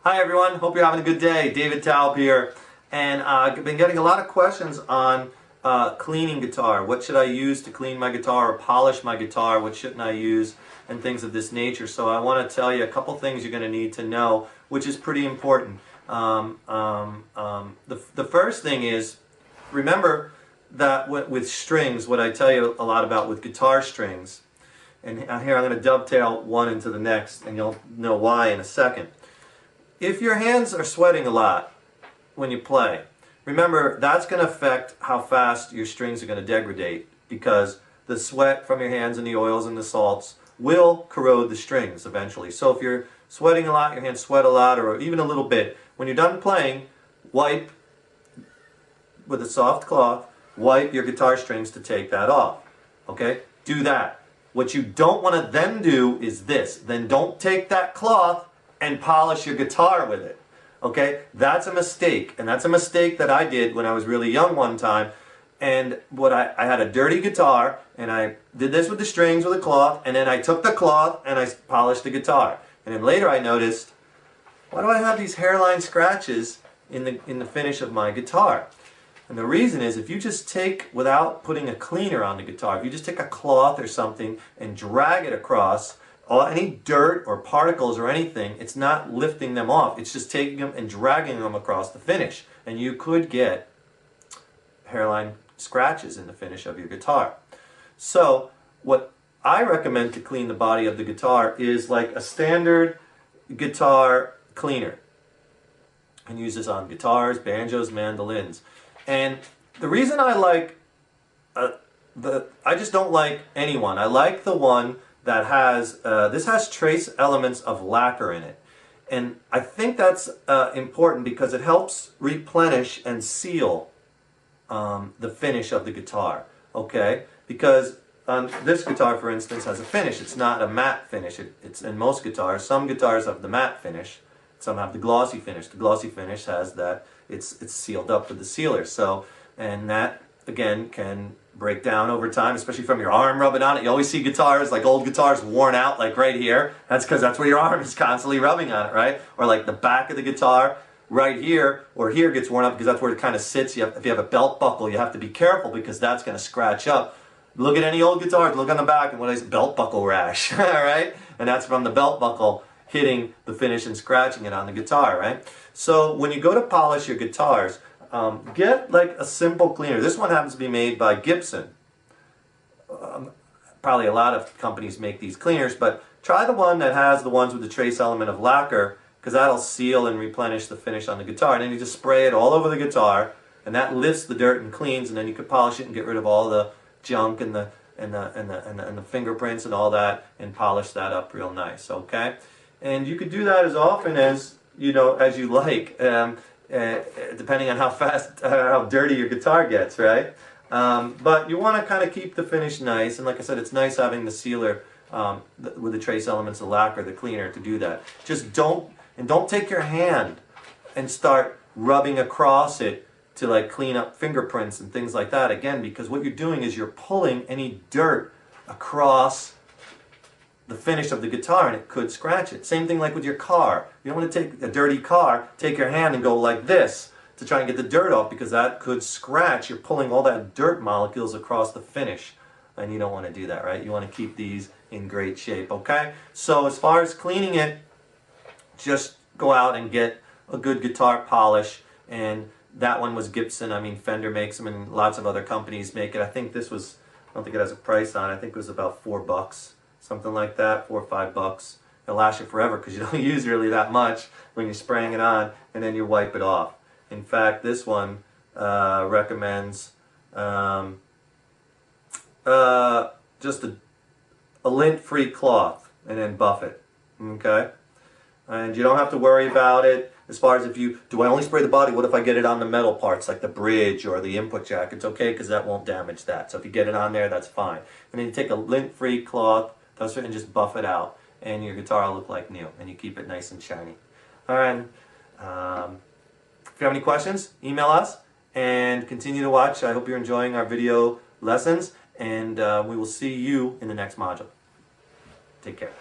Hi everyone, hope you're having a good day. David Taub here, and I've been getting a lot of questions on cleaning guitar. What should I use to clean my guitar or polish my guitar? What shouldn't I use? And things of this nature. So I want to tell you a couple things you're going to need to know, which is pretty important. The first thing is, remember that with strings, what I tell you a lot about with guitar strings, and here I'm going to dovetail one into the next, and you'll know why in a second. If your hands are sweating a lot when you play, remember that's going to affect how fast your strings are going to degrade, because the sweat from your hands and the oils and the salts will corrode the strings eventually. So if you're sweating a lot, your hands sweat a lot, or even a little bit, when you're done playing, wipe with a soft cloth, wipe your guitar strings to take that off. Okay? Do that. What you don't want to then do is this. Then don't take that cloth and polish your guitar with it. Okay? That's a mistake. And that's a mistake that I did when I was really young one time. And I had a dirty guitar, and I did this with the strings with a cloth, and then I took the cloth and I polished the guitar. And then later I noticed, why do I have these hairline scratches in the finish of my guitar? And the reason is, if you just take, without putting a cleaner on the guitar, if you just take a cloth or something and drag it across, any dirt or particles or anything, it's not lifting them off. It's just taking them and dragging them across the finish. And you could get hairline scratches in the finish of your guitar. So what I recommend to clean the body of the guitar is like a standard guitar cleaner. You can use this on guitars, banjos, mandolins. And the reason I like, I just don't like any one. I like the one that has, this has trace elements of lacquer in it. And I think that's important because it helps replenish and seal the finish of the guitar. Okay? Because this guitar, for instance, has a finish. It's not a matte finish. It's in most guitars. Some guitars have the matte finish. Some have the glossy finish. The glossy finish has that it's sealed up with the sealer. So, and that again can break down over time, especially from your arm rubbing on it. You always see guitars, like old guitars, worn out, like right here. That's because that's where your arm is constantly rubbing on it, right? Or like the back of the guitar, right here or here gets worn up because that's where it kind of sits. If you have a belt buckle, you have to be careful because that's going to scratch up. Look at any old guitars, look on the back, and what is belt buckle rash, all right? And that's from the belt buckle hitting the finish and scratching it on the guitar, right? So when you go to polish your guitars, get like a simple cleaner. This one happens to be made by Gibson. Probably a lot of companies make these cleaners, but try the one that has the ones with the trace element of lacquer, because that'll seal and replenish the finish on the guitar. And then you just spray it all over the guitar, and that lifts the dirt and cleans, and then you can polish it and get rid of all the junk and the fingerprints and all that, and polish that up real nice. Okay? And you could do that as often as you like, depending on how fast, how dirty your guitar gets, right? But you want to kind of keep the finish nice, and like I said, it's nice having the sealer with the trace elements of lacquer, the cleaner, to do that. Just don't take your hand and start rubbing across it to like clean up fingerprints and things like that, again, because what you're doing is you're pulling any dirt across the finish of the guitar, and it could scratch it. Same thing like with your car. You don't want to take a dirty car, take your hand and go like this to try and get the dirt off, because that could scratch. You're pulling all that dirt molecules across the finish, and you don't want to do that, right? You want to keep these in great shape, okay? So as far as cleaning it, just go out and get a good guitar polish, and that one was Gibson. I mean, Fender makes them, and lots of other companies make it. I think this was, I don't think it has a price on it. I think it was about $4. Something like that, $4 or $5. It'll last you forever because you don't use really that much when you're spraying it on, and then you wipe it off. In fact, this one recommends just a lint-free cloth, and then buff it. Okay, and you don't have to worry about it as far as do I only spray the body? What if I get it on the metal parts like the bridge or the input jack? It's okay because that won't damage that. So if you get it on there, that's fine. And then you take a lint-free cloth, and just buff it out, and your guitar will look like new, and you keep it nice and shiny. All right. If you have any questions, email us, and continue to watch. I hope you're enjoying our video lessons, and we will see you in the next module. Take care.